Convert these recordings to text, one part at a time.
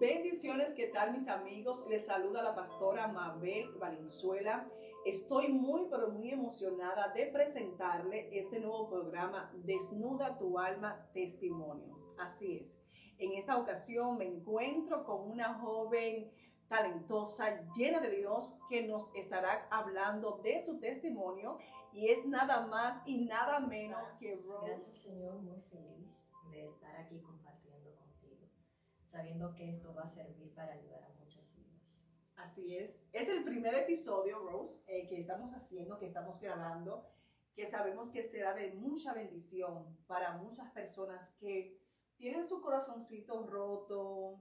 Bendiciones, ¿qué tal mis amigos? Les saluda la pastora Mabel Valenzuela. Estoy muy, pero muy emocionada de presentarle este nuevo programa, Desnuda tu alma, testimonios. Así es. En esta ocasión me encuentro con una joven talentosa, llena de Dios, que nos estará hablando de su testimonio y es nada más y nada menos que Rose. Gracias, Señor, muy feliz de estar aquí compartiendo contigo, sabiendo que esto va a servir para ayudar a muchas vidas. Así es el primer episodio, Rose, que estamos haciendo, que estamos grabando, que sabemos que será de mucha bendición para muchas personas que tienen su corazoncito roto,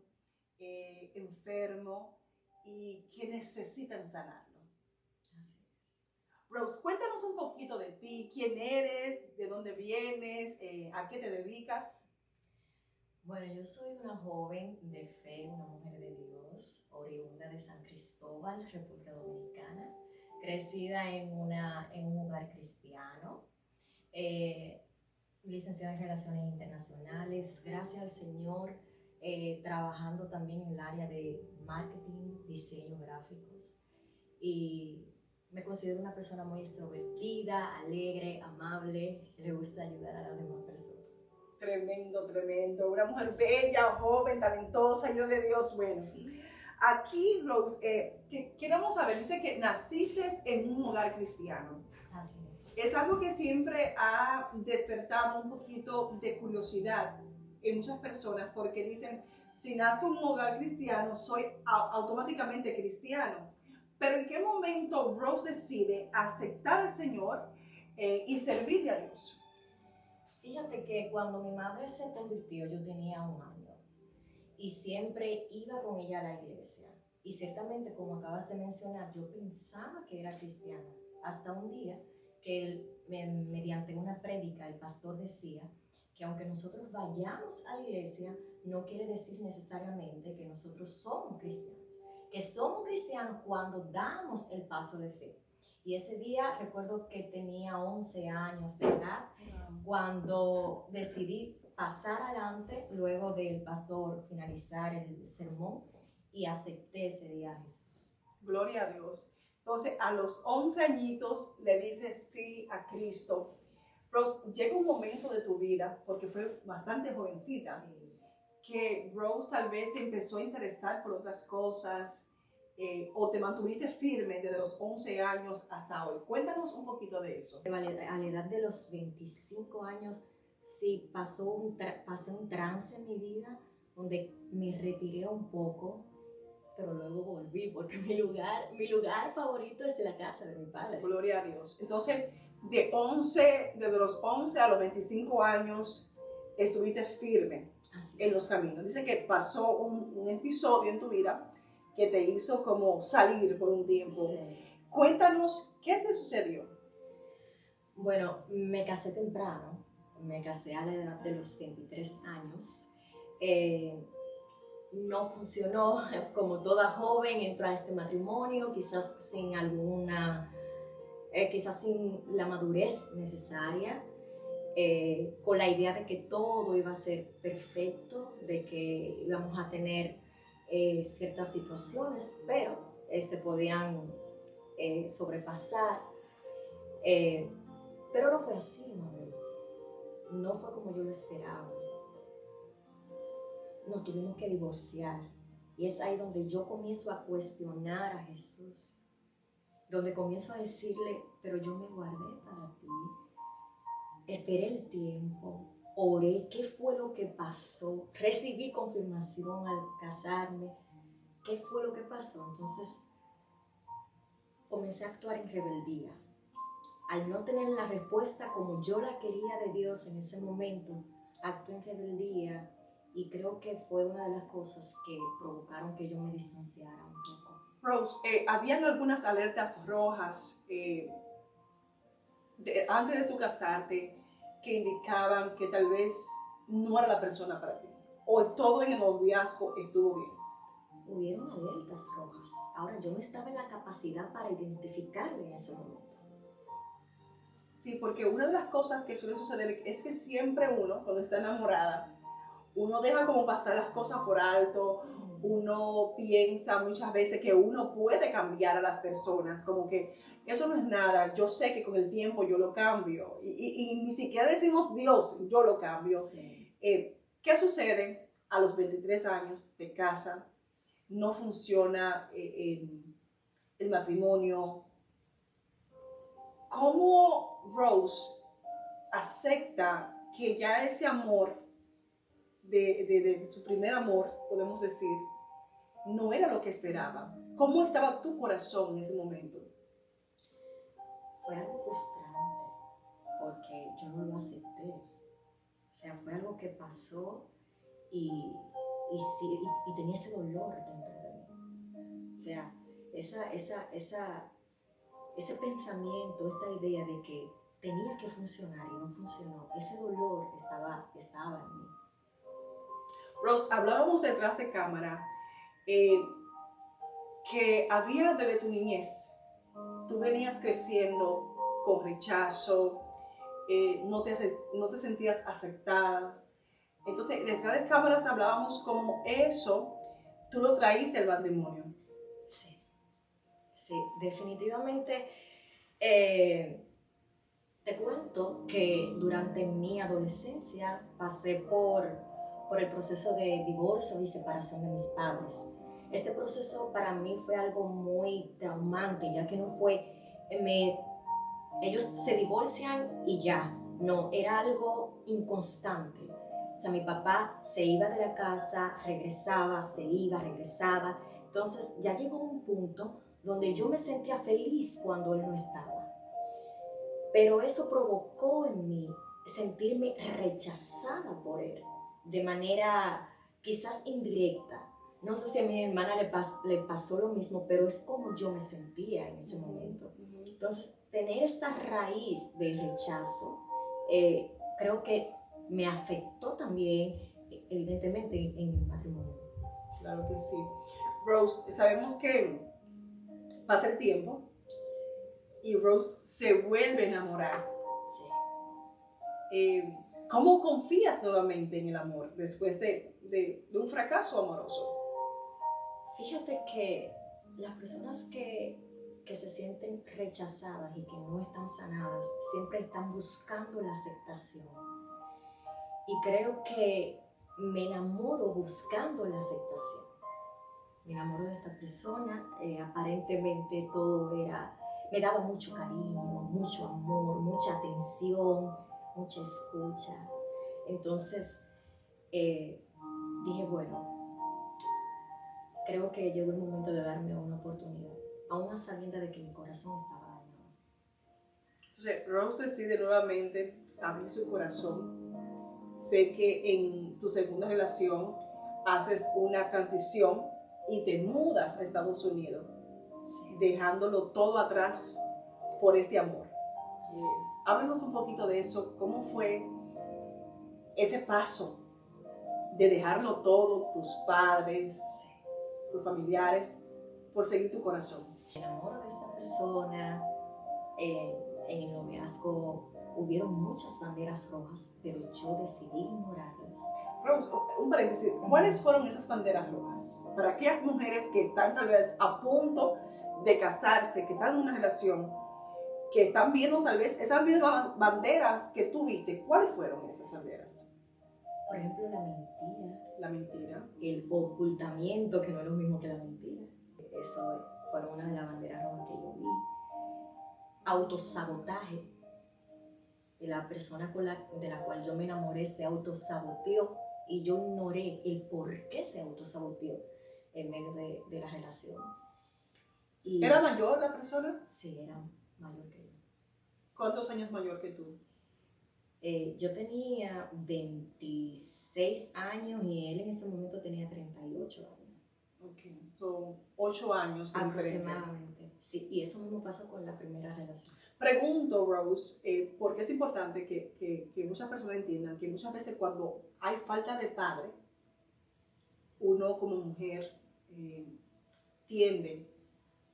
enfermo y que necesitan sanarlo. Así es. Rose, cuéntanos un poquito de ti, quién eres, de dónde vienes, a qué te dedicas. Bueno, yo soy una joven de fe, una mujer de Dios, oriunda de San Cristóbal, República Dominicana, crecida en un hogar cristiano, licenciada en Relaciones Internacionales, gracias al Señor, trabajando también en el área de marketing, diseño gráficos, y me considero una persona muy extrovertida, alegre, amable, le gusta ayudar a las demás personas. Tremendo, tremendo. Una mujer bella, joven, talentosa, llena de Dios. Bueno, aquí, Rose, queremos saber, dice que naciste en un hogar cristiano. Así es. Es algo que siempre ha despertado un poquito de curiosidad en muchas personas, porque dicen, si nazco en un hogar cristiano, soy automáticamente cristiano. Pero ¿en qué momento Rose decide aceptar al Señor y servirle a Dios? Fíjate que cuando mi madre se convirtió yo tenía 1 año y siempre iba con ella a la iglesia. Y ciertamente, como acabas de mencionar, yo pensaba que era cristiana. Hasta un día que mediante una prédica el pastor decía que aunque nosotros vayamos a la iglesia, no quiere decir necesariamente que nosotros somos cristianos. Que somos cristianos cuando damos el paso de fe. Y ese día recuerdo que tenía 11 años de edad cuando decidí pasar adelante luego del pastor finalizar el sermón y acepté ese día a Jesús. Gloria a Dios. Entonces, a los 11 añitos le dices sí a Cristo. Rose, llega un momento de tu vida, porque fue bastante jovencita, Sí. que Rose tal vez se empezó a interesar por otras cosas, o te mantuviste firme desde los 11 años hasta hoy. Cuéntanos un poquito de eso. A la edad de los 25 años, sí, pasé un trance en mi vida donde me retiré un poco, pero luego volví porque mi lugar favorito es la casa de mi padre. Gloria a Dios. Entonces, desde los 11 a los 25 años, estuviste firme en los caminos. Dice que pasó un episodio en tu vida que te hizo como salir por un tiempo. Sí. Cuéntanos, ¿qué te sucedió? Bueno, me casé temprano, me casé a la edad de los 23 años. No funcionó, como toda joven entró a este matrimonio, quizás sin la madurez necesaria, con la idea de que todo iba a ser perfecto, de que íbamos a tener ciertas situaciones, pero se podían sobrepasar. Pero no fue así, Mabel. No fue como yo lo esperaba. Nos tuvimos que divorciar. Y es ahí donde yo comienzo a cuestionar a Jesús. Donde comienzo a decirle, pero yo me guardé para ti. Esperé el tiempo. Oré. ¿Qué fue lo que pasó? Recibí confirmación al casarme. ¿Qué fue lo que pasó? Entonces, comencé a actuar en rebeldía. Al no tener la respuesta como yo la quería de Dios en ese momento, actué en rebeldía y creo que fue una de las cosas que provocaron que yo me distanciara un poco. Rose, ¿habían algunas alertas rojas antes de tu casarte que indicaban que tal vez no era la persona para ti? ¿O todo en el noviazgo estuvo bien? Hubieron alertas rojas. Ahora yo no estaba en la capacidad para identificarlo en ese momento. Sí, porque una de las cosas que suele suceder es que siempre uno, cuando está enamorada, uno deja como pasar las cosas por alto, uno piensa muchas veces que uno puede cambiar a las personas, como que eso no es nada, yo sé que con el tiempo yo lo cambio, y ni siquiera decimos Dios, yo lo cambio. Sí. ¿Qué sucede? A los 23 años te casan, no funciona el matrimonio. ¿Cómo Rose acepta que ya ese amor de su primer amor, podemos decir, no era lo que esperaba? ¿Cómo estaba tu corazón en ese momento? Fue algo frustrante porque yo no lo acepté. O sea, fue algo que pasó y tenía ese dolor dentro de mí. O sea, ese pensamiento, esta idea de que tenía que funcionar y no funcionó, ese dolor estaba en mí. Rose, hablábamos detrás de cámara que había desde tu niñez, tú venías creciendo con rechazo, no te sentías aceptada. Entonces, detrás de cámaras hablábamos como eso, tú lo traíste al matrimonio. Sí, definitivamente. Te cuento que durante mi adolescencia pasé por el proceso de divorcio y separación de mis padres. Este proceso para mí fue algo muy traumante, ya que no fue, ellos se divorcian y ya, no, era algo inconstante. O sea, mi papá se iba de la casa, regresaba, se iba, regresaba. Entonces ya llegó un punto donde yo me sentía feliz cuando él no estaba. Pero eso provocó en mí sentirme rechazada por él, de manera quizás indirecta. No sé si a mi hermana le pasó lo mismo, pero es como yo me sentía en ese momento. Entonces, tener esta raíz de rechazo, creo que me afectó también, evidentemente, en mi matrimonio. Claro que sí. Rose, sabemos que pasa el tiempo y Rose se vuelve a enamorar. Sí. ¿Cómo confías nuevamente en el amor después de un fracaso amoroso? Fíjate que las personas que se sienten rechazadas y que no están sanadas siempre están buscando la aceptación. Y creo que me enamoro buscando la aceptación. Me enamoro de esta persona, aparentemente todo me daba mucho cariño, mucho amor, mucha atención, mucha escucha. Entonces dije, bueno, creo que llegó el momento de darme una oportunidad, aún a sabiendas de que mi corazón estaba dañado. Entonces, Rose decide nuevamente abrir su corazón. Sé que en tu segunda relación haces una transición y te mudas a Estados Unidos, Sí. dejándolo todo atrás por este amor. Háblanos un poquito de eso. ¿Cómo fue ese paso de dejarlo todo, tus padres, tus familiares, por seguir tu corazón? Me enamoro de esta persona. En el noviazgo hubieron muchas banderas rojas, pero yo decidí ignorarlas. Rose, un paréntesis, ¿cuáles fueron esas banderas rojas? Para aquellas mujeres que están tal vez a punto de casarse, que están en una relación, que están viendo tal vez esas mismas banderas que tú viste, ¿cuáles fueron esas banderas? Por ejemplo, la mentira. La mentira. El ocultamiento, que no es lo mismo que la mentira. Eso fueron una de las banderas rojas que yo vi. Autosabotaje. La persona de la cual yo me enamoré se autosaboteó y yo ignoré el por qué se autosaboteó en medio de la relación. ¿Era mayor la persona? Sí, era mayor que yo. ¿Cuántos años mayor que tú? Yo tenía 26 años y él en ese momento tenía 38 años. Ok, son 8 años de diferencia. Aproximadamente, sí, y eso mismo pasa con la primera relación. Pregunto, Rose, porque es importante que muchas personas entiendan que muchas veces cuando hay falta de padre, uno como mujer tiende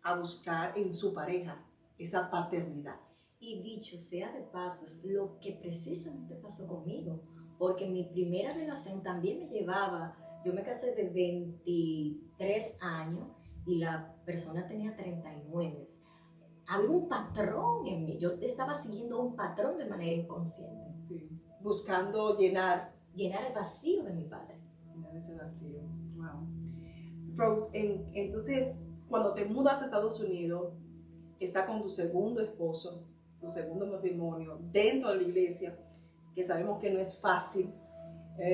a buscar en su pareja esa paternidad. Y dicho sea de paso, es lo que precisamente pasó conmigo. porque mi primera relación también me llevaba, yo me casé de 23 años y la persona tenía 39. Había un patrón en mí, yo estaba siguiendo un patrón de manera inconsciente. Sí. Buscando llenar el vacío de mi padre. Llenar ese vacío. Wow. Rose, entonces, cuando te mudas a Estados Unidos, estás con tu segundo esposo, tu segundo matrimonio, dentro de la iglesia, que sabemos que no es fácil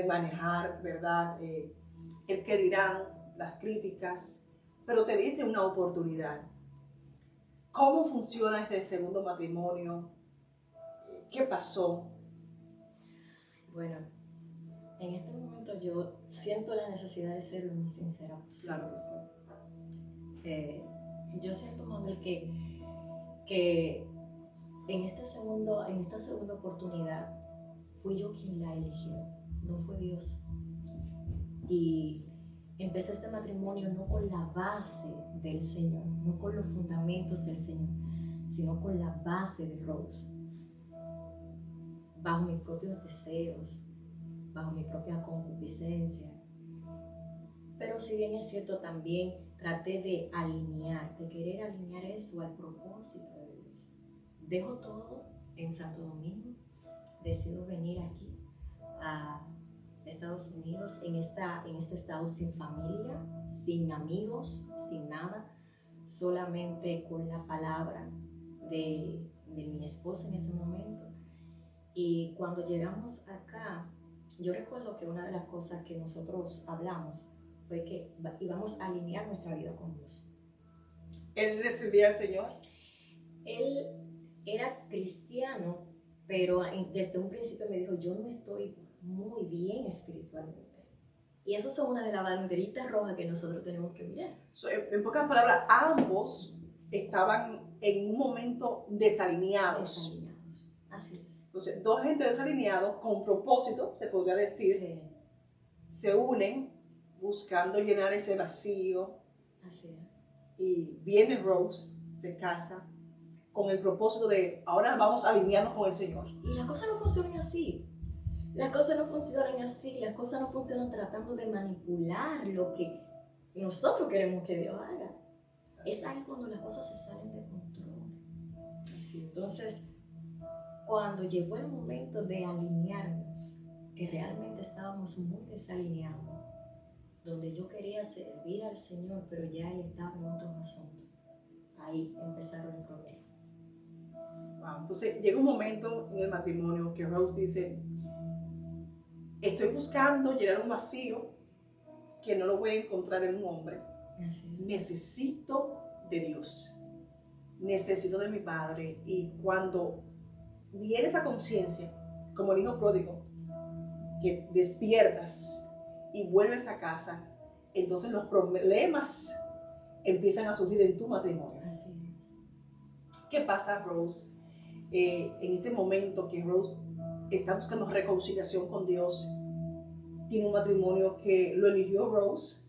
manejar, ¿verdad? El que dirán, las críticas, pero te diste una oportunidad. ¿Cómo funciona este segundo matrimonio? ¿Qué pasó? Bueno, en este momento yo siento la necesidad de ser lo más sincera posible. Claro que sí. Yo siento, Mabel, que en esta segunda oportunidad fui yo quien la eligió, no fue Dios. Y empecé este matrimonio no con la base del Señor, no con los fundamentos del Señor, sino con la base de Rose. Bajo mis propios deseos, bajo mi propia concupiscencia. Pero si bien es cierto, también traté de querer alinear eso al propósito de Dios. Dejo todo en Santo Domingo, decido venir aquí a Estados Unidos, en este estado sin familia, sin amigos, sin nada, solamente con la palabra de mi esposa en ese momento. Y cuando llegamos acá, yo recuerdo que una de las cosas que nosotros hablamos fue que íbamos a alinear nuestra vida con Dios. ¿Él le servía al Señor? Él era cristiano, pero desde un principio me dijo, yo no estoy muy bien espiritualmente. Y eso es una de las banderitas rojas que nosotros tenemos que mirar. En pocas palabras, ambos estaban en un momento desalineados. Así es. Entonces, dos gente desalineados con propósito, se podría decir, sí, se unen buscando llenar ese vacío. Así es. Y viene Rose, se casa con el propósito de ahora vamos a alinearnos con el Señor. Y las cosas no funcionan así. Las cosas no funcionan así. Las cosas no funcionan tratando de manipular lo que nosotros queremos que Dios haga. Es ahí cuando las cosas se salen de control. Así es. Entonces, cuando llegó el momento de alinearnos, que realmente estábamos muy desalineados, donde yo quería servir al Señor, pero ya Él estaba en otros asuntos, ahí empezaron el problema. Wow. Entonces llega un momento en el matrimonio que Rose dice, estoy buscando llenar un vacío que no lo voy a encontrar en un hombre. Necesito de Dios, necesito de mi Padre. Y cuando viene esa conciencia, como el hijo pródigo, que despiertas y vuelves a casa, entonces los problemas empiezan a surgir en tu matrimonio. Así es. ¿Qué pasa, Rose? En este momento que Rose está buscando reconciliación con Dios, tiene un matrimonio que lo eligió Rose.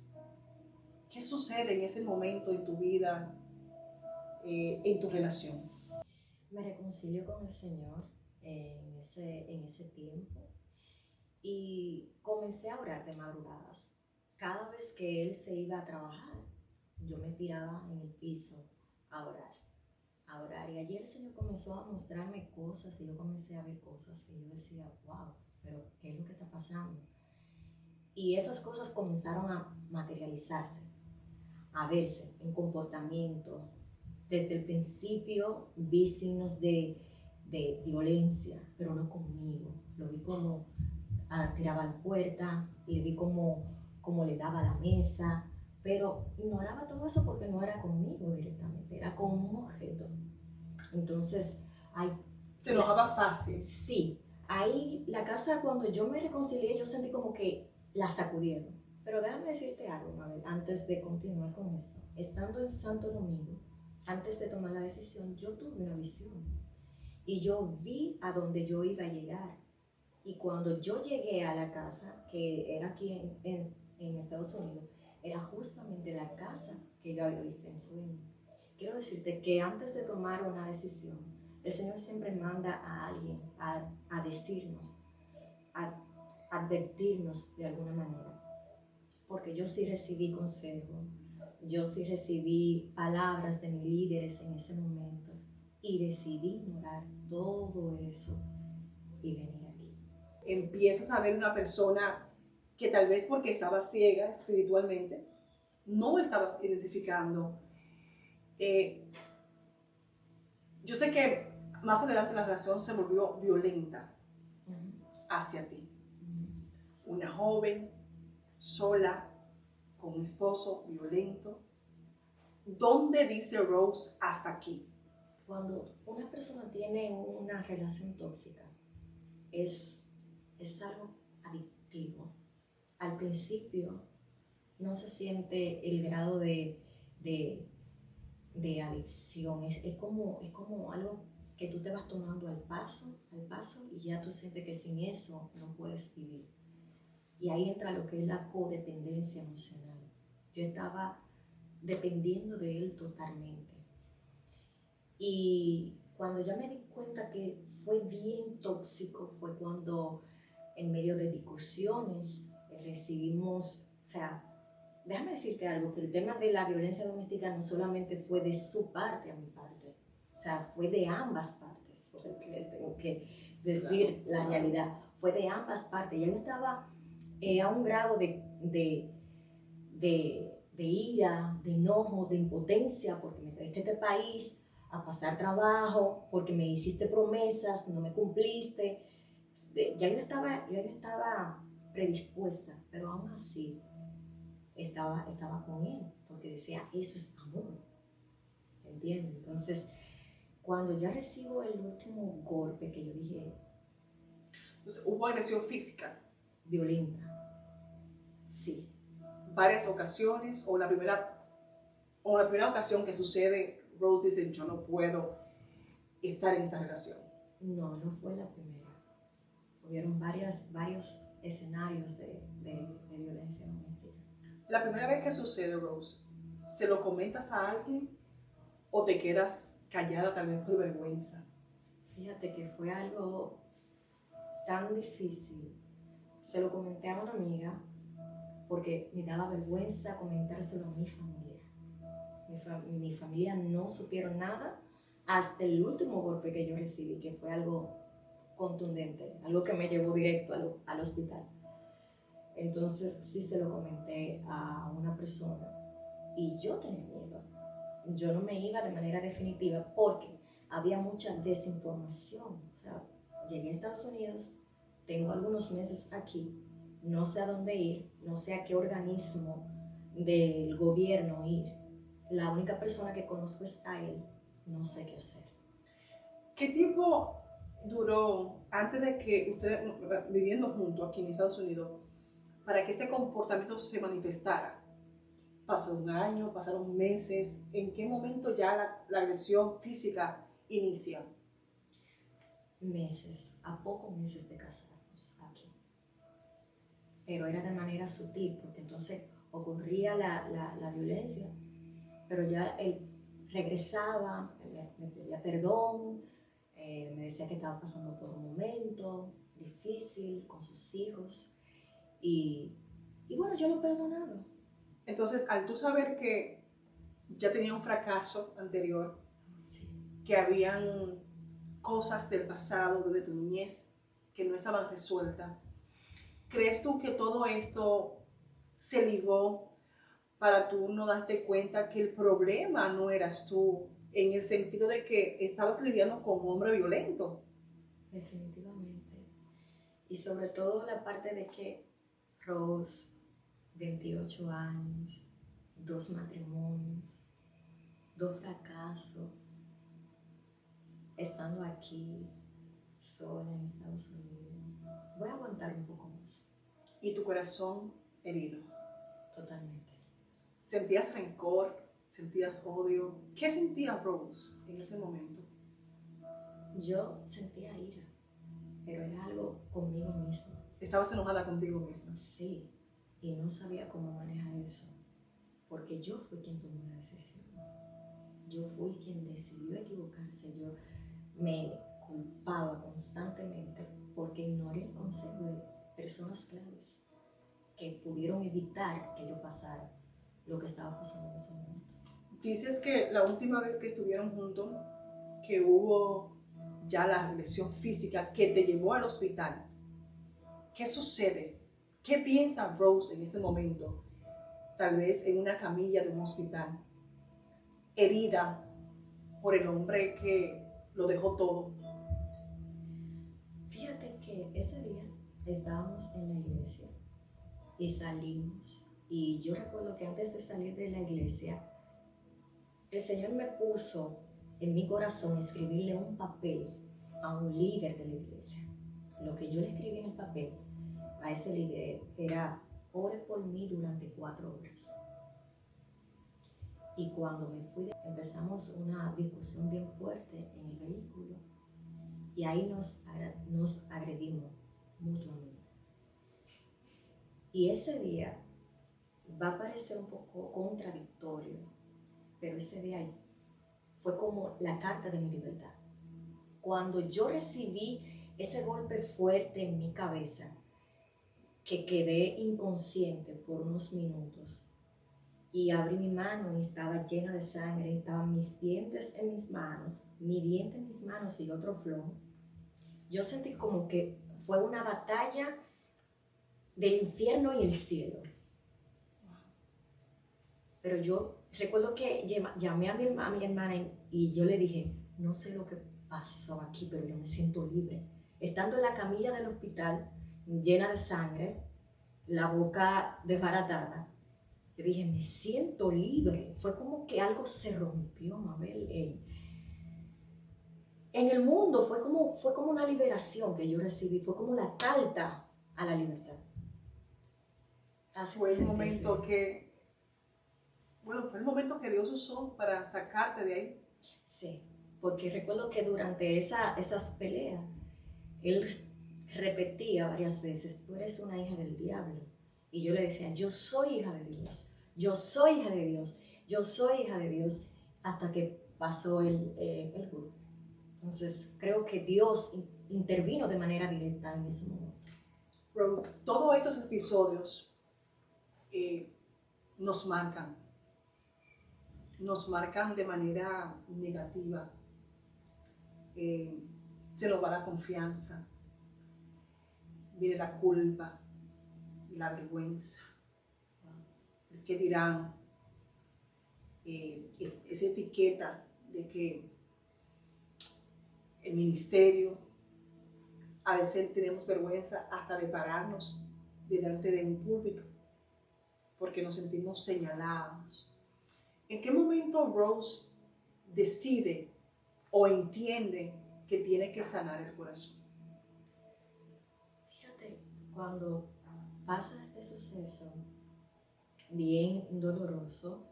¿Qué sucede en ese momento en tu vida, en tu relación? Me reconcilio con el Señor en ese tiempo y comencé a orar de madrugadas. Cada vez que Él se iba a trabajar, yo me tiraba en el piso a orar. Y ayer el Señor comenzó a mostrarme cosas y yo comencé a ver cosas y yo decía, wow, pero ¿qué es lo que está pasando? Y esas cosas comenzaron a materializarse, a verse en comportamiento. Desde el principio vi signos de violencia, pero no conmigo. Lo vi como tiraba la puerta, le vi como le daba la mesa, pero ignoraba todo eso porque no era conmigo directamente, era con un objeto. Entonces, se enojaba fácil. Sí, ahí la casa, cuando yo me reconcilié, yo sentí como que la sacudieron. Pero déjame decirte algo, Mabel, antes de continuar con esto. Estando en Santo Domingo, antes de tomar la decisión, yo tuve una visión y yo vi a dónde yo iba a llegar. Y cuando yo llegué a la casa, que era aquí en Estados Unidos, era justamente la casa que yo había visto en sueño. Quiero decirte que antes de tomar una decisión, el Señor siempre manda a alguien a decirnos, advertirnos de alguna manera, porque yo sí recibí consejo, yo sí recibí palabras de mis líderes en ese momento y decidí ignorar todo eso y venir aquí. Empiezas a ver una persona que tal vez porque estaba ciega espiritualmente, no estabas identificando. Yo sé que más adelante la relación se volvió violenta hacia ti. Una joven, sola, con un esposo violento. ¿Dónde dice Rose hasta aquí? Cuando una persona tiene una relación tóxica, es algo adictivo. Al principio no se siente el grado de adicción, es como algo que tú te vas tomando al paso, y ya tú sientes que sin eso no puedes vivir. Y ahí entra lo que es la codependencia emocional. Yo estaba dependiendo de él totalmente. Y cuando ya me di cuenta que fue bien tóxico, fue cuando en medio de discusiones recibimos, o sea, déjame decirte algo, que el tema de la violencia doméstica no solamente fue de su parte a mi parte, o sea, fue de ambas partes, porque tengo que decir la realidad, fue de ambas partes. Ya yo estaba a un grado de ira, de enojo, de impotencia, porque me trajiste a este país a pasar trabajo, porque me hiciste promesas, no me cumpliste. Ya yo estaba predispuesta, pero aún así estaba con él, porque decía, eso es amor, ¿entiendes? Entonces, cuando ya recibo el último golpe que yo dije... Entonces, ¿hubo agresión física? Violenta, sí. Varias ocasiones, o la primera ocasión que sucede, Rose dice, yo no puedo estar en esa relación. No, no fue la primera. Hubieron varios escenarios de violencia doméstica. La primera vez que sucede, Rose, ¿se lo comentas a alguien o te quedas callada tal vez por vergüenza? Fíjate que fue algo tan difícil. Se lo comenté a una amiga porque me daba vergüenza comentárselo a mi familia. Mi familia no supieron nada hasta el último golpe que yo recibí, que fue algo contundente, algo que me llevó directo al hospital. Entonces sí se lo comenté a una persona y yo tenía miedo. Yo no me iba de manera definitiva porque había mucha desinformación. O sea, llegué a Estados Unidos, tengo algunos meses aquí, no sé a dónde ir, no sé a qué organismo del gobierno ir. La única persona que conozco es a él, no sé qué hacer. ¿Qué tiempo duró antes de que ustedes, viviendo juntos aquí en Estados Unidos, para que este comportamiento se manifestara? ¿Pasó un año? ¿Pasaron meses? ¿En qué momento ya la agresión física inicia? Meses, a pocos meses de casarnos aquí. Pero era de manera sutil, porque entonces ocurría la violencia, pero ya él regresaba, me pedía perdón, me decía que estaba pasando por un momento difícil con sus hijos y bueno, yo lo perdonaba. Entonces, al tú saber que ya tenía un fracaso anterior, Sí. que habían cosas del pasado, de tu niñez, que no estaban resueltas, ¿crees tú que todo esto se ligó para tú no darte cuenta que el problema no eras tú, en el sentido de que estabas lidiando con un hombre violento? Definitivamente. Y sobre todo la parte de que Rose, 28 años, 2 matrimonios, 2 fracasos, estando aquí sola en Estados Unidos, voy a aguantar un poco más. Y tu corazón herido. Totalmente. ¿Sentías rencor? ¿Sentías odio? ¿Qué sentía Rose en ese momento? Yo sentía ira, pero era algo conmigo misma. ¿Estabas enojada contigo misma? Sí, y no sabía cómo manejar eso, porque yo fui quien tomó la decisión. Yo fui quien decidió equivocarse. Yo me culpaba constantemente porque ignoré el consejo personas claves que pudieron evitar que yo pasara lo que estaba pasando en ese momento. Dices que la última vez que estuvieron juntos, que hubo ya la lesión física que te llevó al hospital. ¿Qué sucede? ¿Qué piensa Rose en este momento? Tal vez en una camilla de un hospital, herida por el hombre que lo dejó todo. Fíjate que ese día estábamos en la iglesia y salimos. Y yo recuerdo que antes de salir de la iglesia, el Señor me puso en mi corazón escribirle un papel a un líder de la iglesia. Lo que yo le escribí en el papel a ese líder era: ore por mí durante 4 horas. Y cuando me fui, empezamos una discusión bien fuerte en el vehículo y ahí nos agredimos mutuamente. Y ese día va a parecer un poco contradictorio, pero ese día fue como la carta de mi libertad. Cuando yo recibí ese golpe fuerte en mi cabeza, que quedé inconsciente por unos minutos, y abrí mi mano y estaba llena de sangre, y estaban mis dientes en mis manos, mi diente en mis manos y otro flor. Yo sentí como que fue una batalla del infierno y el cielo. Pero yo recuerdo que llamé a mi hermana y yo le dije: no sé lo que pasó aquí, pero yo me siento libre. Estando en la camilla del hospital, llena de sangre, la boca desbaratada, yo dije: me siento libre. Fue como que algo se rompió, Mabel. En el mundo fue como una liberación que yo recibí, fue como la carta a la libertad. Fue el momento que Dios usó para sacarte de ahí. Sí, porque recuerdo que durante esas peleas, él repetía varias veces: tú eres una hija del diablo. Y yo le decía: yo soy hija de Dios, yo soy hija de Dios, yo soy hija de Dios, hasta que pasó el golpe. Entonces creo que Dios intervino de manera directa en ese momento. Rose, todos estos episodios nos marcan de manera negativa. Se nos va la confianza, viene la culpa, la vergüenza, el qué dirán, esa etiqueta de que el ministerio, a veces tenemos vergüenza hasta de pararnos delante de un púlpito porque nos sentimos señalados. ¿En qué momento Rose decide o entiende que tiene que sanar el corazón? Fíjate, cuando pasa este suceso bien doloroso,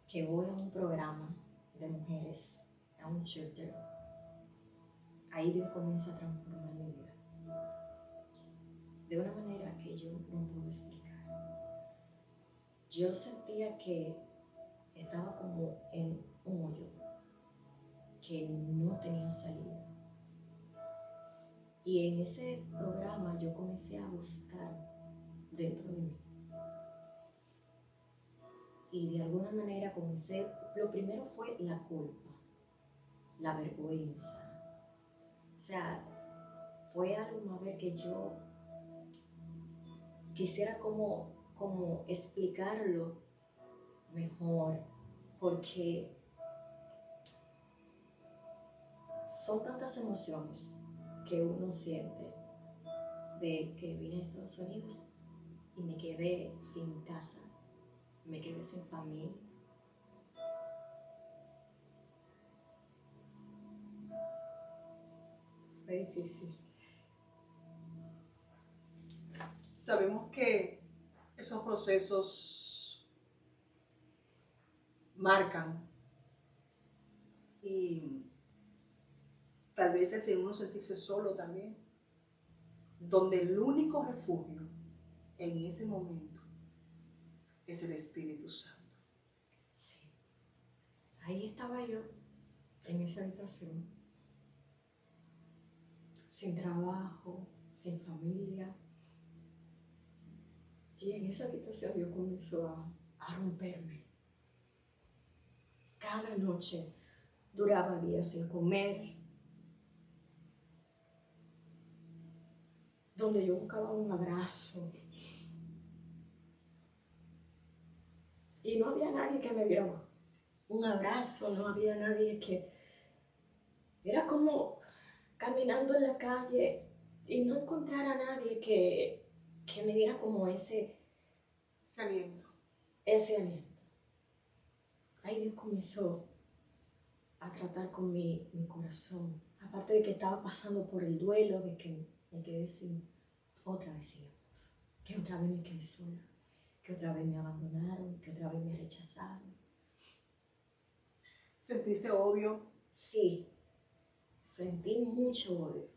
que voy a un programa de mujeres, a un shelter, ahí Dios comienza a transformar mi vida de una manera que yo no puedo explicar. Yo sentía que estaba como en un hoyo que no tenía salida. Y en ese programa yo comencé a buscar dentro de mí. Y de alguna manera comencé, lo primero fue la culpa, la vergüenza. O sea, fue algo, Mabel, que yo quisiera como explicarlo mejor, porque son tantas emociones que uno siente de que vine a Estados Unidos y me quedé sin casa, me quedé sin familia. Fue difícil. Sabemos que esos procesos marcan y tal vez el Señor uno sentirse solo también, donde el único refugio en ese momento es el Espíritu Santo. Sí. Ahí estaba yo, en esa habitación, sin trabajo, sin familia. Y en esa habitación Dios comenzó a romperme. Cada noche duraba días sin comer, donde yo buscaba un abrazo. Y no había nadie que me diera un abrazo, no había nadie que... Era como caminando en la calle y no encontrar a nadie que me diera como ese aliento. Ese aliento. Ahí Dios comenzó a tratar con mi corazón. Aparte de que estaba pasando por el duelo de que me quedé otra vez sin esposo, que otra vez me quedé sola, que otra vez me abandonaron, que otra vez me rechazaron. ¿Sentiste odio? Sí, sentí mucho odio.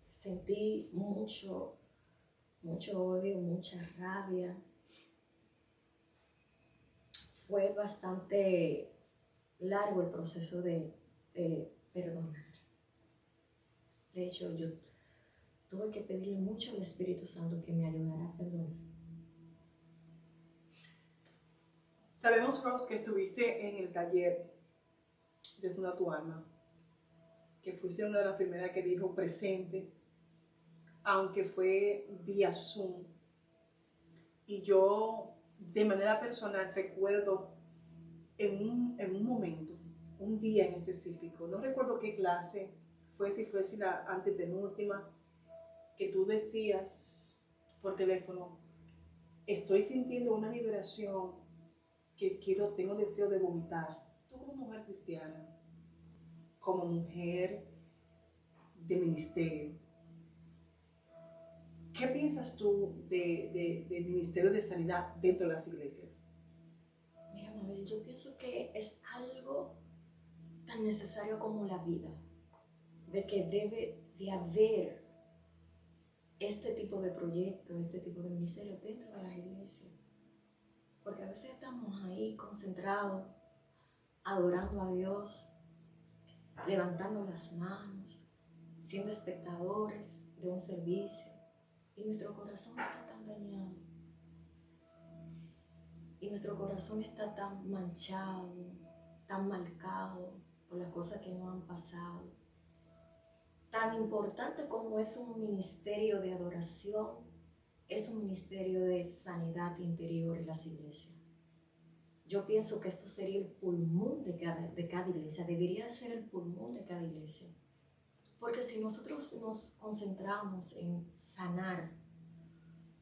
Sentí mucho odio, mucha rabia. Fue bastante largo el proceso de perdonar. De hecho, yo tuve que pedirle mucho al Espíritu Santo que me ayudara a perdonar. Sabemos, Rose, que estuviste en el taller Desnuda tu Alma, que fuiste una de las primeras que dijo presente, aunque fue vía Zoom. Y yo, de manera personal, recuerdo en un momento, un día en específico, no recuerdo qué clase fue, si la antepenúltima, que tú decías por teléfono, estoy sintiendo una liberación que tengo deseo de vomitar. Tú como mujer cristiana, como mujer de ministerio, ¿qué piensas tú del Ministerio de Sanidad dentro de las iglesias? Mira, Mabel, yo pienso que es algo tan necesario como la vida, de que debe de haber este tipo de proyectos, este tipo de ministerio dentro de las iglesias. Porque a veces estamos ahí concentrados, adorando a Dios, levantando las manos, siendo espectadores de un servicio, y nuestro corazón está tan dañado, y nuestro corazón está tan manchado, tan marcado por las cosas que nos han pasado. Tan importante como es un ministerio de adoración, es un ministerio de sanidad interior en las iglesias. Yo pienso que esto sería el pulmón de cada iglesia, debería ser el pulmón de cada iglesia. Porque si nosotros nos concentramos en sanar,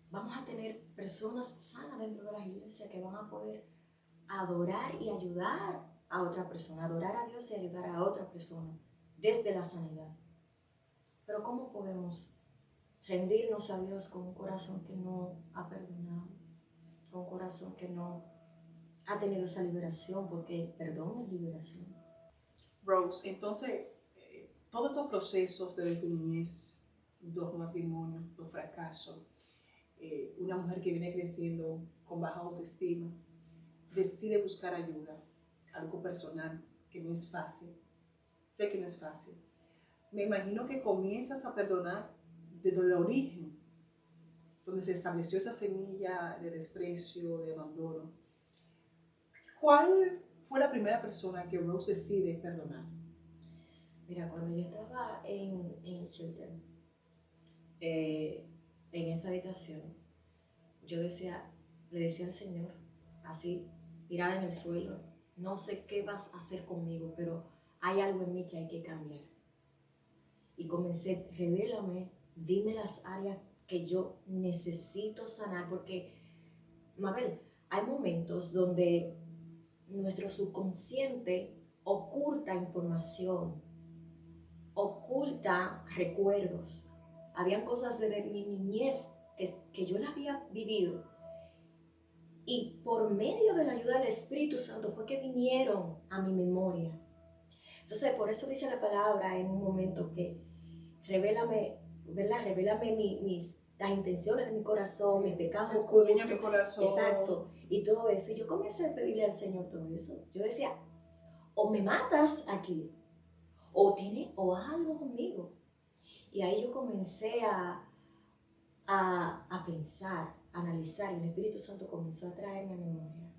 vamos a tener personas sanas dentro de las iglesias que van a poder adorar y ayudar a otra persona, adorar a Dios y ayudar a otra persona desde la sanidad. Pero ¿cómo podemos rendirnos a Dios con un corazón que no ha perdonado, con un corazón que no ha tenido esa liberación? Porque el perdón es liberación. Rose, entonces, todos estos procesos desde tu niñez, 2 matrimonios, 2 fracasos, una mujer que viene creciendo con baja autoestima, decide buscar ayuda, algo personal, que no es fácil. Sé que no es fácil. Me imagino que comienzas a perdonar desde el origen, donde se estableció esa semilla de desprecio, de abandono. ¿Cuál fue la primera persona que Rose decide perdonar? Mira, cuando yo estaba en Children, en esa habitación, yo le decía al Señor, así, tirada en el suelo, no sé qué vas a hacer conmigo, pero hay algo en mí que hay que cambiar. Y comencé, revélame, dime las áreas que yo necesito sanar, porque, Mabel, hay momentos donde nuestro subconsciente oculta información, oculta recuerdos. Habían cosas desde mi niñez que yo la había vivido, y por medio de la ayuda del Espíritu Santo fue que vinieron a mi memoria. Entonces, por eso dice la palabra en un momento que revélame, ¿verdad? Revélame las intenciones de mi corazón, mis pecados. Escudriña mi corazón. Exacto, y todo eso. Y yo comencé a pedirle al Señor todo eso. Yo decía, o me matas aquí, o algo conmigo. Y ahí yo comencé a pensar, a analizar, y el Espíritu Santo comenzó a traerme a memoria.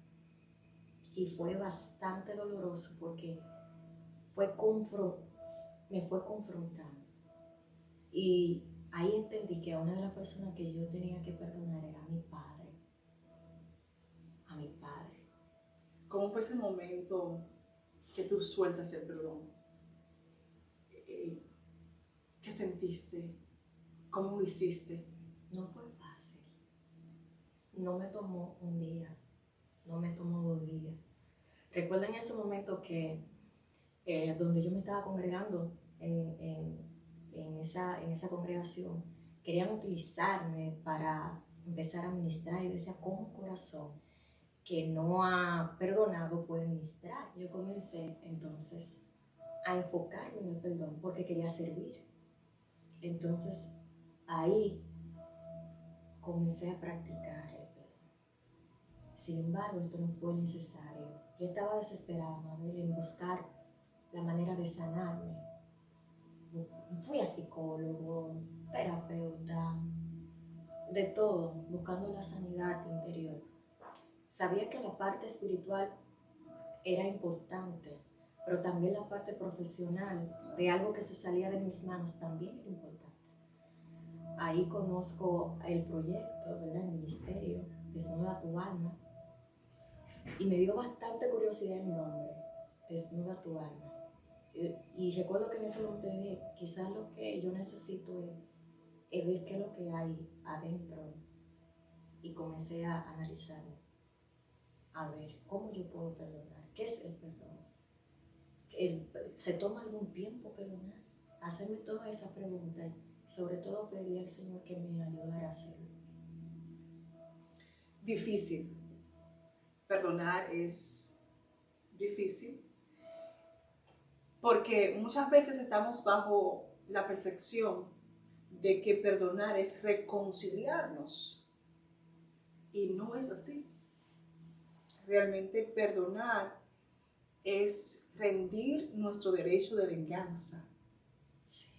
Y fue bastante doloroso porque me fue confrontando. Y ahí entendí que una de las personas que yo tenía que perdonar era a mi padre. A mi padre. ¿Cómo fue ese momento que tú sueltas el perdón? ¿Qué sentiste? ¿Cómo lo hiciste? No fue fácil. No me tomó un día, no me tomó 2 días. Recuerdo en ese momento que donde yo me estaba congregando en esa congregación, querían utilizarme para empezar a ministrar. Y yo decía, ¿cómo un corazón que no ha perdonado puede ministrar? Yo comencé entonces a enfocarme en el perdón porque quería servir. Entonces ahí comencé a practicar el perdón. Sin embargo, esto no fue necesario. Yo estaba desesperada, Mabel, en buscar la manera de sanarme. Fui a psicólogo, terapeuta, de todo, buscando la sanidad interior. Sabía que la parte espiritual era importante, pero también la parte profesional de algo que se salía de mis manos también era importante. Ahí conozco el proyecto, ¿verdad? El ministerio, Desnuda tu Alma, y me dio bastante curiosidad el nombre, Desnuda tu Alma. Y recuerdo que en ese momento dije, quizás lo que yo necesito es ver qué es lo que hay adentro. Y comencé a analizarme, a ver cómo yo puedo perdonar, qué es el perdón. ¿Se toma algún tiempo perdonar? Hacerme todas esas preguntas y sobre todo pedirle al Señor que me ayudara a hacerlo. Difícil. Perdonar es difícil porque muchas veces estamos bajo la percepción de que perdonar es reconciliarnos y no es así. Realmente perdonar es rendir nuestro derecho de venganza, Sí.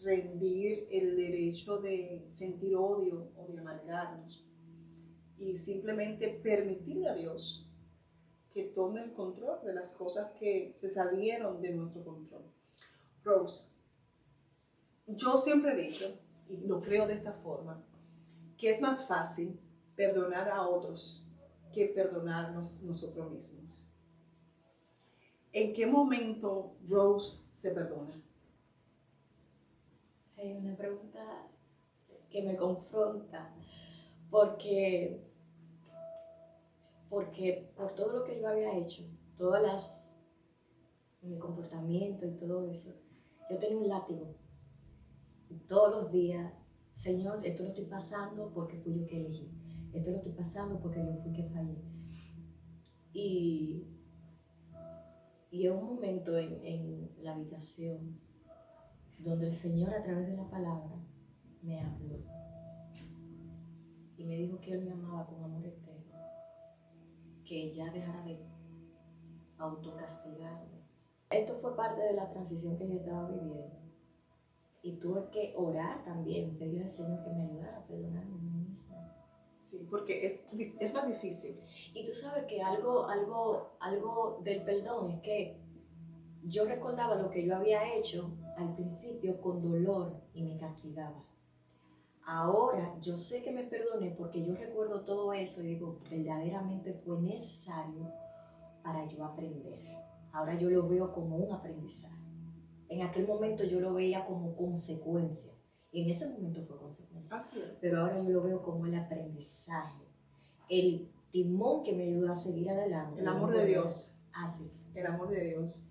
rendir el derecho de sentir odio o de amargarnos y simplemente permitirle a Dios que tome el control de las cosas que se salieron de nuestro control. Rose, yo siempre he dicho, y lo creo de esta forma, que es más fácil perdonar a otros que perdonarnos nosotros mismos. ¿En qué momento Rose se perdona? Es una pregunta que me confronta porque por todo lo que yo había hecho, mi comportamiento y todo eso, yo tenía un látigo. Y todos los días, Señor, esto lo estoy pasando porque fui yo que elegí. Esto lo estoy pasando porque yo fui que fallé. Y en un momento en la habitación donde el Señor a través de la palabra me habló y me dijo que Él me amaba con amor eterno, que ya dejara de autocastigarme. Esto fue parte de la transición que yo estaba viviendo y tuve que orar también, pedirle al Señor que me ayudara a perdonarme a mí misma. Sí, porque es más difícil. Y tú sabes que algo del perdón es que yo recordaba lo que yo había hecho al principio con dolor y me castigaba. Ahora yo sé que me perdoné porque yo recuerdo todo eso y digo, verdaderamente fue necesario para yo aprender. Ahora yo lo veo como un aprendizaje. En aquel momento yo lo veía como consecuencia. Y en ese momento fue consecuencia. Así es. Pero ahora yo lo veo como el aprendizaje. El timón que me ayuda a seguir adelante. El amor de Dios. Así es. El amor de Dios.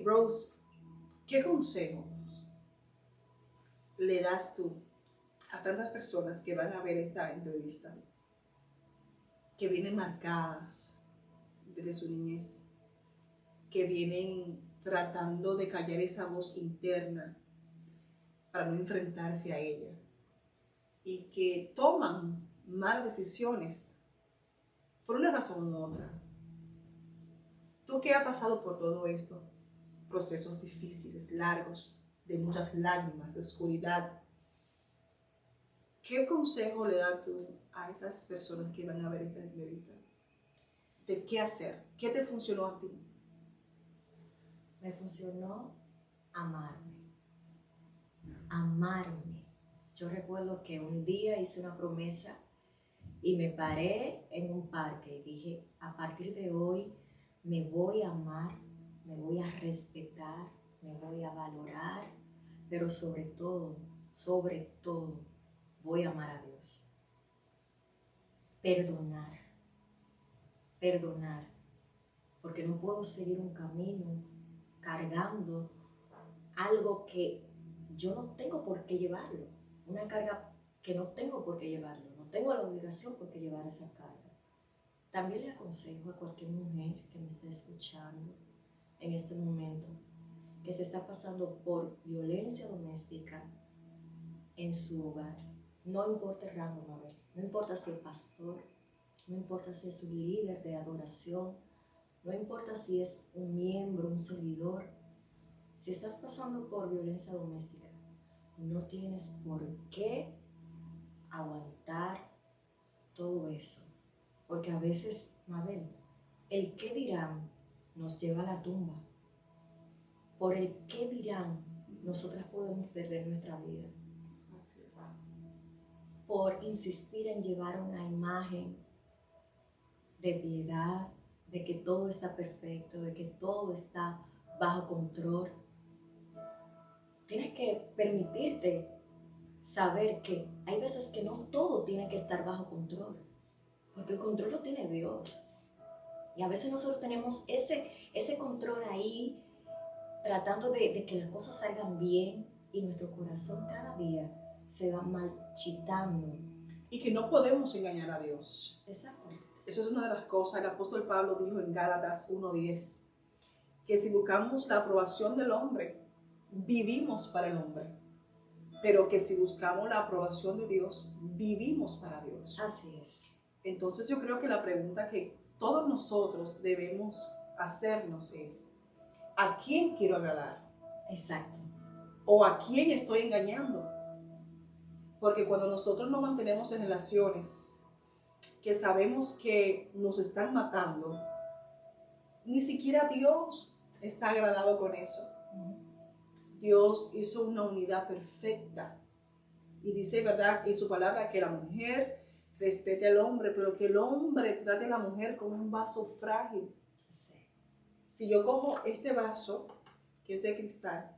Rose, ¿qué consejos le das tú a tantas personas que van a ver esta entrevista, que vienen marcadas desde su niñez, que vienen tratando de callar esa voz interna para no enfrentarse a ella y que toman malas decisiones por una razón u otra? ¿Tú qué has pasado por todo esto? Procesos difíciles, largos, de muchas lágrimas, de oscuridad. ¿Qué consejo le das tú a esas personas que van a ver esta entrevista? ¿De qué hacer? ¿Qué te funcionó a ti? Me funcionó amarme. Amarme. Yo recuerdo que un día hice una promesa y me paré en un parque y dije, a partir de hoy me voy a amar, me voy a respetar, me voy a valorar, pero sobre todo, voy a amar a Dios. Perdonar, porque no puedo seguir un camino cargando algo que yo no tengo por qué llevarlo, una carga que no tengo por qué llevarlo, no tengo la obligación por qué llevar esa carga. También le aconsejo a cualquier mujer que me esté escuchando en este momento, que se está pasando por violencia doméstica en su hogar, no importa el rango, Mabel, no importa si es pastor, no importa si es un líder de adoración, no importa si es un miembro, un servidor. Si estás pasando por violencia doméstica, no tienes por qué aguantar todo eso. Porque a veces, Mabel, el qué dirán nos lleva a la tumba. Por el qué dirán, nosotras podemos perder nuestra vida. Así es. Por insistir en llevar una imagen de piedad, de que todo está perfecto, de que todo está bajo control. Tienes que permitirte saber que hay veces que no todo tiene que estar bajo control, porque el control lo tiene Dios. Y a veces nosotros tenemos ese control ahí, tratando de que las cosas salgan bien, y nuestro corazón cada día se va marchitando. Y que no podemos engañar a Dios. Exacto. Eso es una de las cosas. El apóstol Pablo dijo en Gálatas 1:10, que si buscamos la aprobación del hombre, vivimos para el hombre. Pero que si buscamos la aprobación de Dios, vivimos para Dios. Así es. Entonces yo creo que la pregunta que todos nosotros debemos hacernos es, ¿a quién quiero agradar? Exacto. ¿O a quién estoy engañando? Porque cuando nosotros nos mantenemos en relaciones que sabemos que nos están matando, ni siquiera Dios está agradado con eso. Dios hizo una unidad perfecta y dice, ¿verdad?, en su palabra que la mujer respete al hombre, pero que el hombre trate a la mujer como un vaso frágil. Sí. Si yo cojo este vaso, que es de cristal,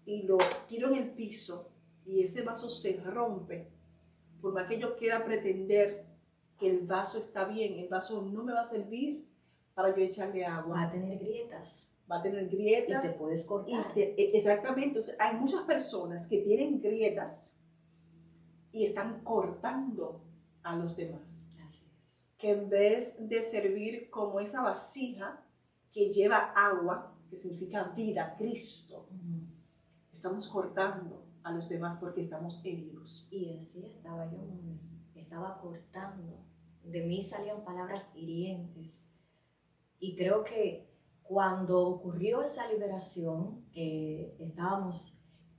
y lo tiro en el piso y ese vaso se rompe, por más que yo quiera pretender que el vaso está bien, el vaso no me va a servir para yo echarle agua. Va a tener grietas. Va a tener grietas. Y te puedes cortar. Exactamente. O sea, hay muchas personas que tienen grietas y están cortando a los demás. Así es. Que en vez de servir como esa vasija que lleva agua, que significa vida, Cristo, estamos cortando a los demás porque estamos heridos. Y así estaba yo, mami. Estaba cortando. De mí salían palabras hirientes. Y creo que cuando ocurrió esa liberación,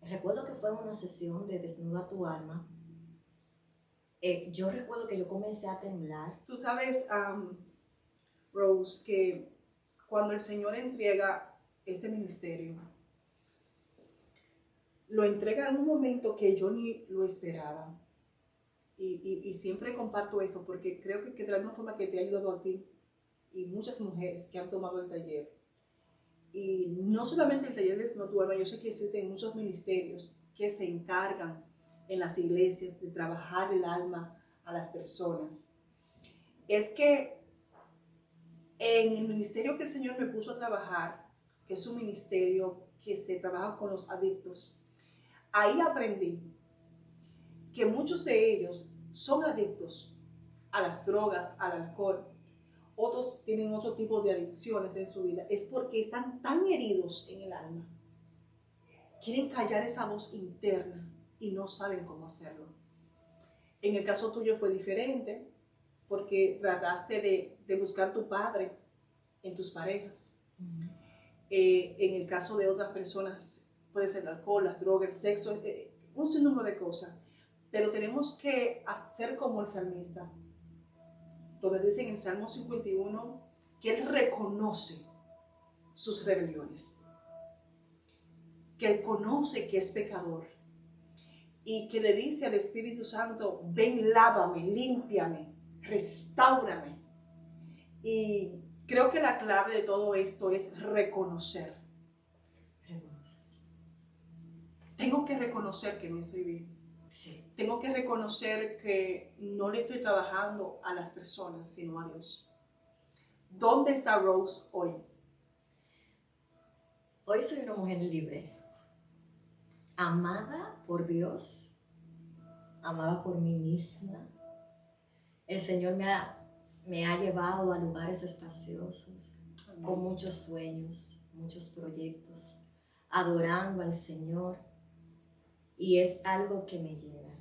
recuerdo que fue en una sesión de Desnuda tu Alma, yo recuerdo que yo comencé a temblar. Tú sabes, Rose, que cuando el Señor entrega este ministerio, lo entrega en un momento que yo ni lo esperaba. Y siempre comparto esto porque creo que de la misma forma que te ha ayudado a ti y muchas mujeres que han tomado el taller. Y no solamente el taller de Desnuda tu Alma, yo sé que existen muchos ministerios que se encargan en las iglesias de trabajar el alma a las personas. Es que en el ministerio que el Señor me puso a trabajar, que es un ministerio que se trabaja con los adictos, ahí aprendí que muchos de ellos son adictos a las drogas, al alcohol. Otros tienen otro tipo de adicciones en su vida. Es porque están tan heridos en el alma. Quieren callar esa voz interna y no saben cómo hacerlo. En el caso tuyo fue diferente porque trataste de buscar tu padre en tus parejas. En el caso de otras personas puede ser el alcohol, las drogas, el sexo, un sinnúmero de cosas. Pero tenemos que hacer como el salmista, donde dice en el Salmo 51 que él reconoce sus rebeliones, que conoce que es pecador y que le dice al Espíritu Santo: ven, lávame, límpiame, restáurame. Y creo que la clave de todo esto es reconocer. Tengo que reconocer que no estoy bien. Sí. Tengo que reconocer que no le estoy trabajando a las personas, sino a Dios. ¿Dónde está Rose hoy? Hoy soy una mujer libre, amada por Dios, amada por mí misma. El Señor me ha llevado a lugares espaciosos, Amén. con muchos sueños, muchos proyectos, adorando al Señor, y es algo que me llena.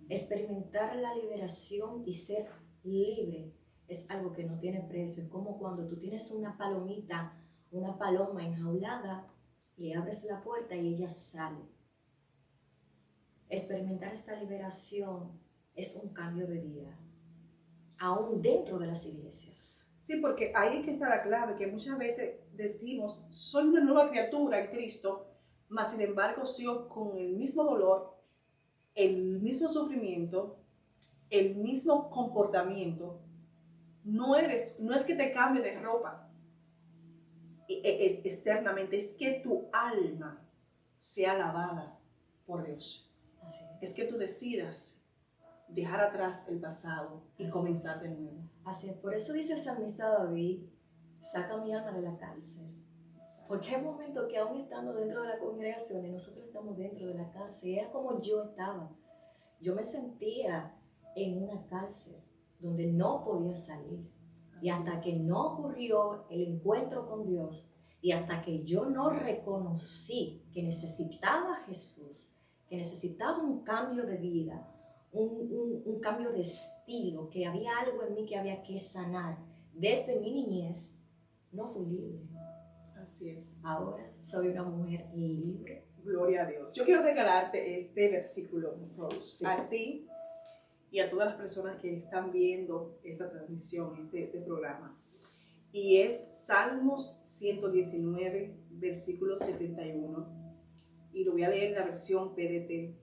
Experimentar la liberación y ser libre es algo que no tiene precio. Es como cuando tú tienes una palomita, una paloma enjaulada, le abres la puerta y ella sale. Experimentar esta liberación es un cambio de vida, aún dentro de las iglesias. Sí, porque ahí es que está la clave, que muchas veces decimos: soy una nueva criatura en Cristo, mas sin embargo sigo con el mismo dolor, el mismo sufrimiento, el mismo comportamiento. No es que te cambie de ropa externamente, es que tu alma sea lavada por Dios. Así Es que tú decidas dejar atrás el pasado y comenzar de nuevo. Así es. Por eso dice el salmista David: saca mi alma de la cárcel. Porque hay momentos que aún estando dentro de la congregación y nosotros estamos dentro de la cárcel, era como yo estaba. Yo me sentía en una cárcel donde no podía salir. Y hasta que no ocurrió el encuentro con Dios, y hasta que yo no reconocí que necesitaba a Jesús, que necesitaba un cambio de vida, un cambio de estilo, que había algo en mí que había que sanar desde mi niñez, no fui libre. Así es. Ahora soy una mujer libre. Gloria a Dios. Yo quiero regalarte este versículo, Rose, Sí. a ti y a todas las personas que están viendo esta transmisión, este programa. Y es Salmos 119, versículo 71. Y lo voy a leer en la versión PDT.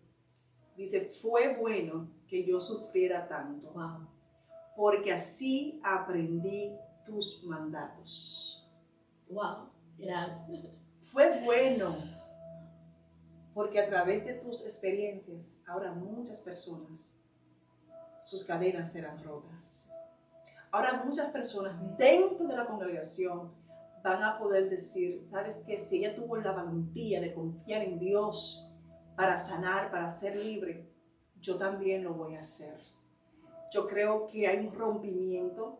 Dice: fue bueno que yo sufriera tanto, Wow. porque así aprendí tus mandatos. Wow. Gracias. Fue bueno, porque a través de tus experiencias, ahora muchas personas, sus cadenas serán rotas. Ahora muchas personas dentro de la congregación van a poder decir: ¿sabes qué? Si ella tuvo la valentía de confiar en Dios para sanar, para ser libre, yo también lo voy a hacer. Yo creo que hay un rompimiento,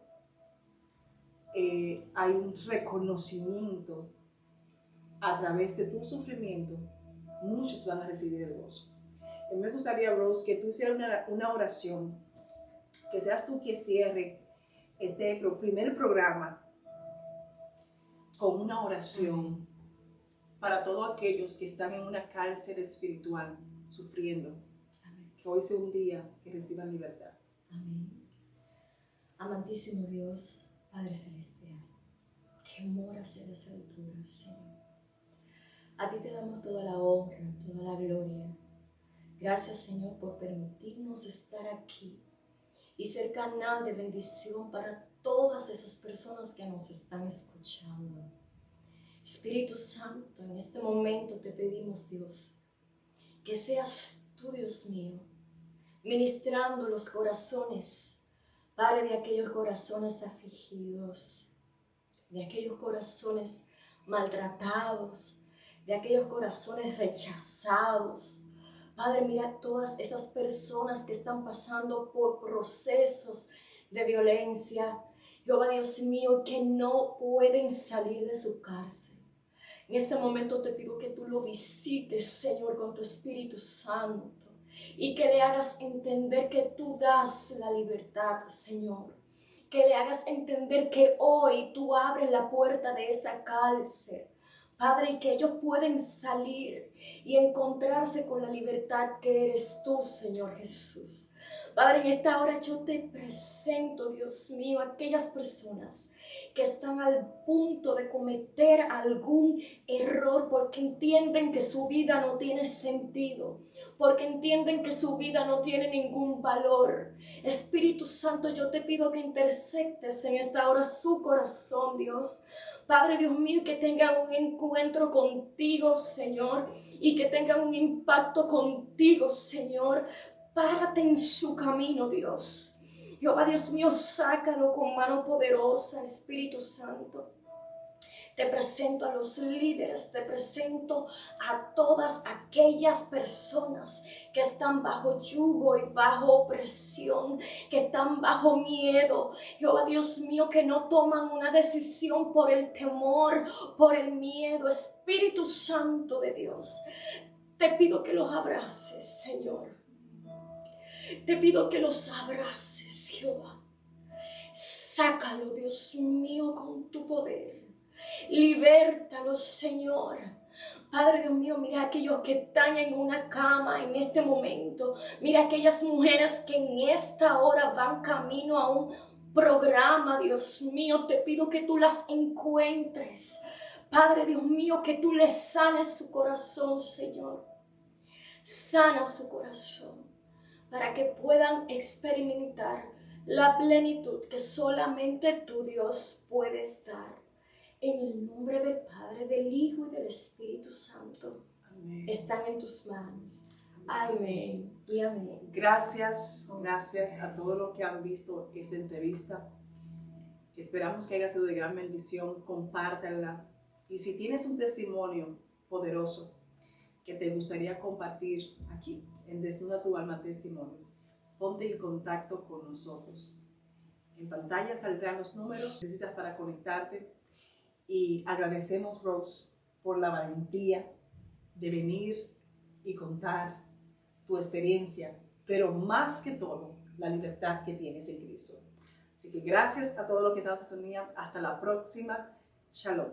hay un reconocimiento a través de tu sufrimiento. Muchos van a recibir el gozo. A mí me gustaría, Rose, que tú hicieras una oración, que seas tú quien cierre este primer programa con una oración para todos aquellos que están en una cárcel espiritual sufriendo. Amén. Que hoy sea un día que reciban libertad. Amén. Amantísimo Dios, Padre Celestial, que moras en las alturas, Señor. A ti te damos toda la honra, toda la gloria. Gracias, Señor, por permitirnos estar aquí y ser canal de bendición para todas esas personas que nos están escuchando. Espíritu Santo, en este momento te pedimos, Dios, que seas tú, Dios mío, ministrando los corazones, Padre, de aquellos corazones afligidos, de aquellos corazones maltratados, de aquellos corazones rechazados. Padre, mira todas esas personas que están pasando por procesos de violencia, Jehová Dios mío, que no pueden salir de su cárcel. En este momento te pido que tú lo visites, Señor, con tu Espíritu Santo, y que le hagas entender que tú das la libertad, Señor. Que le hagas entender que hoy tú abres la puerta de esa cárcel Padre, y que ellos pueden salir y encontrarse con la libertad que eres tú, Señor Jesús. Padre, en esta hora yo te presento, Dios mío, aquellas personas que están al punto de cometer algún error porque entienden que su vida no tiene sentido, porque entienden que su vida no tiene ningún valor. Espíritu Santo, yo te pido que interceptes en esta hora su corazón, Dios. Padre, Dios mío, que tengan un encuentro contigo, Señor, y que tengan un impacto contigo, Señor. Párate en su camino, Dios. Jehová, Dios mío, sácalo con mano poderosa, Espíritu Santo. Te presento a los líderes, te presento a todas aquellas personas que están bajo yugo y bajo opresión, que están bajo miedo. Jehová, Dios mío, que no toman una decisión por el temor, por el miedo. Espíritu Santo de Dios, te pido que los abraces, Señor. Te pido que los abraces, Jehová. Sácalo, Dios mío, con tu poder. Libértalo, Señor. Padre Dios mío, mira aquellos que están en una cama en este momento. Mira aquellas mujeres que en esta hora van camino a un programa, Dios mío. Te pido que tú las encuentres. Padre Dios mío, que tú les sanes su corazón, Señor. Sana su corazón, para que puedan experimentar la plenitud que solamente tú, Dios, puedes dar. En el nombre del Padre, del Hijo y del Espíritu Santo. Amén. Están en tus manos. Amén y amén. Gracias a todos los que han visto esta entrevista. Esperamos que haya sido de gran bendición. Compártanla. Y si tienes un testimonio poderoso que te gustaría compartir aquí, en Desnuda tu Alma Testimonio, ponte en contacto con nosotros. En pantalla saldrán los números que necesitas para conectarte. Y agradecemos, Rose, por la valentía de venir y contar tu experiencia, pero más que todo, la libertad que tienes en Cristo. Así que gracias a todos los que están en sintonía. Hasta la próxima. Shalom.